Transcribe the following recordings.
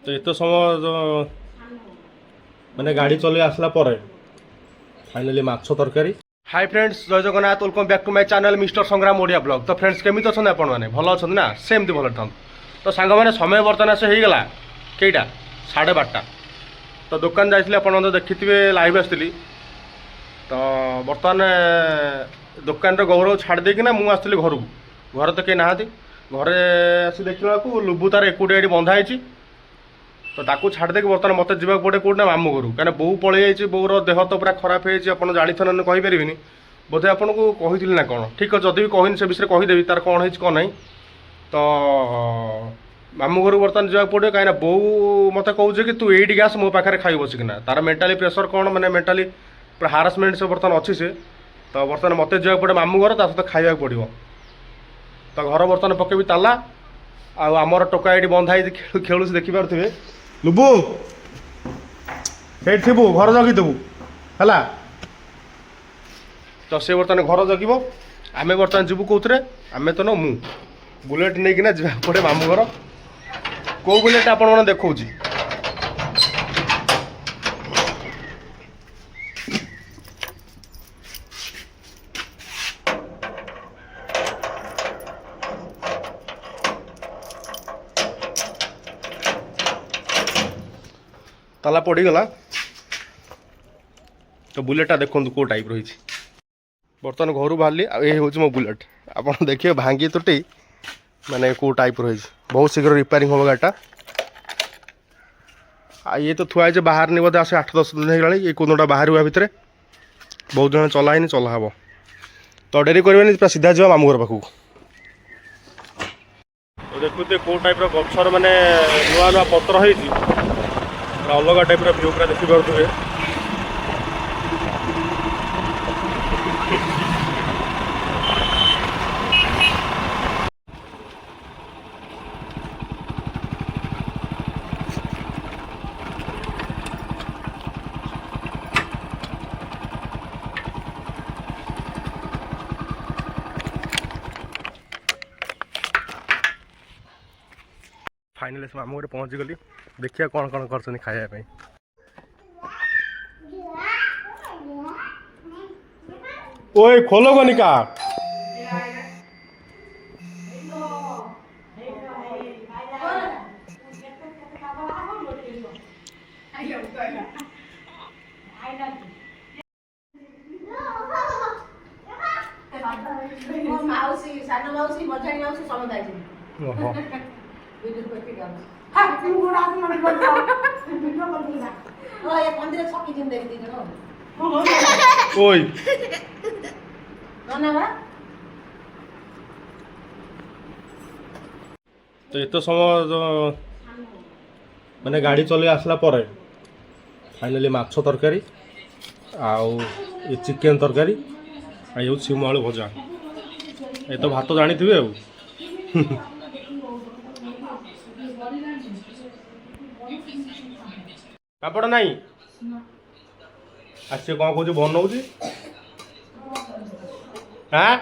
तो एत समय मैंने गाड़ी चल आसला फाइनाली माछ तरकारी। हाय फ्रेंड्स, जय Jagannath, welcome back to my channel mister Sangram Odia blog. तो फ्रेंड्स केमी अच्छा आपण मैंने भल अच्छा ना सेमती भल था। तो सांग मैंने समय बर्तमान आस होगा कईटा 12:30। तो दुकान जाइए आप देखिए लाइव आसती। तो बर्तमान दुकान गौरव छाड़ देकिना मुझे आसती घर को। घर तो कहीं ना घरे आसी देखला लुबु तार एकुटिया ये बंधाई। तो ताकू छाड़ देक बर्तमान मत जावाक पड़े कौटना मामू घर कहीं बो पलि बोर देह तो पूरा खराब हो जानी ना कहीपरि बोधे आपको कही ना कौन ठीक अच्छे जदि भी कहनी से विषय कहीदेवी तार कौन है कौन ना। तो मामू घर बर्तमान जावाक पड़े कहीं बो मत कहे कि तू ये आस मो पाखे खाई बसिकिना तार मेंटाली प्रेसर कौन मैंने मेंटाली हारासमेंट से बर्तमान अच्छी से। तो बर्तमान मत जावाक पड़े मामू घर ता सहित खाइबा पड़ो। तो घर बर्तमान पकेबी ताला आमर टोका ये बंधाई खेलु देखिपे लुबु से थू घर जगिदेबू है। तो सी बर्तमान घर जगिब आम बर्तमान जीवु कौन आम तो न मु बुलेट नहीं कि जा पड़े मामू घर। कौ बुलेट आप देखा ताला पड़गला। तो बुलेटा देखो कौ टाइप रही। बर्तमान घर बाहर ये हूँ मो बुलेट आप देखिए भांगी तुटी माने कौ टाइप रही। बहुत शीघ्र रिपेयरिंग हम गाड़ीटा। ये तो थुआ बाहर नहीं बोधे आसे 8-10 दिन होगा ये कौनटा बाहर हुआ भितर बहुत जन चलाइन चलाहब। तो डेरी करें पूरा सीधा जा मामू घर पाखक। तो देखते कौ टाइप गचर मैंने नुआ नुआ पत्र हो अलग टाइप व्यू पूरा देखिपे। फाइनली से मामू घर पहुँची गली देखिए कौन कौन कर खाया। ओए खोलो गनिका ओए तो ये समय मैंने गाड़ी चल आसला फाइनाली माछ तरकारी आउ ये चिकेन तरकारी आउ सिम आलू भजा ये तो भात जानी थे। पापड़ नहीं आज कौन कौन बनाऊ हाँ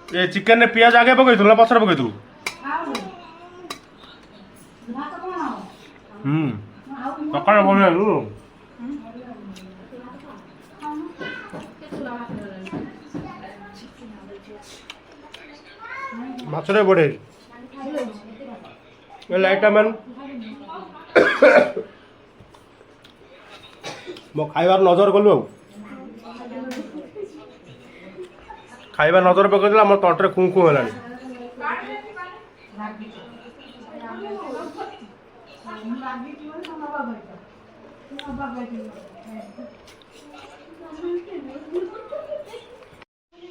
ये चिकेन ने पियाज आगे पकईलु ना पछरे पकईलु सकाଳେ बनू माछरे बढ़े लाइट मैन मो खाइबार नजर कलु खाइबार नजर पकड़ मोर तंटे खूँ खूँ है।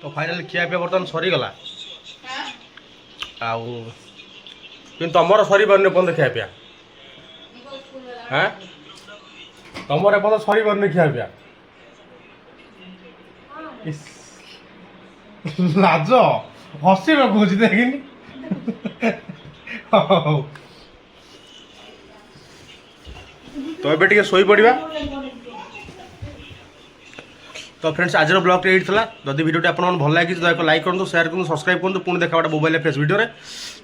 तो फाइनल खिया पिया बर्तमान सरीगला तुमर सर पारे बंद खिया पिया हाँ तुम एपद सर पारे खिया पिया लाज हसी पकाऊँ देखनी। तो ये शोई पड़ा। तो तो फ्रेंड्स आज ब्लॉग ये था जदि वीडियो आपको भल लगी तो लाइक करूँ, शेयर करूँ, सब्सक्राइब करूँ। पुणी देखा गोटे मोबाइल फ्रेश वीडियो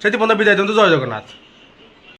से विदाय दिखाँ। जय जगन्नाथ।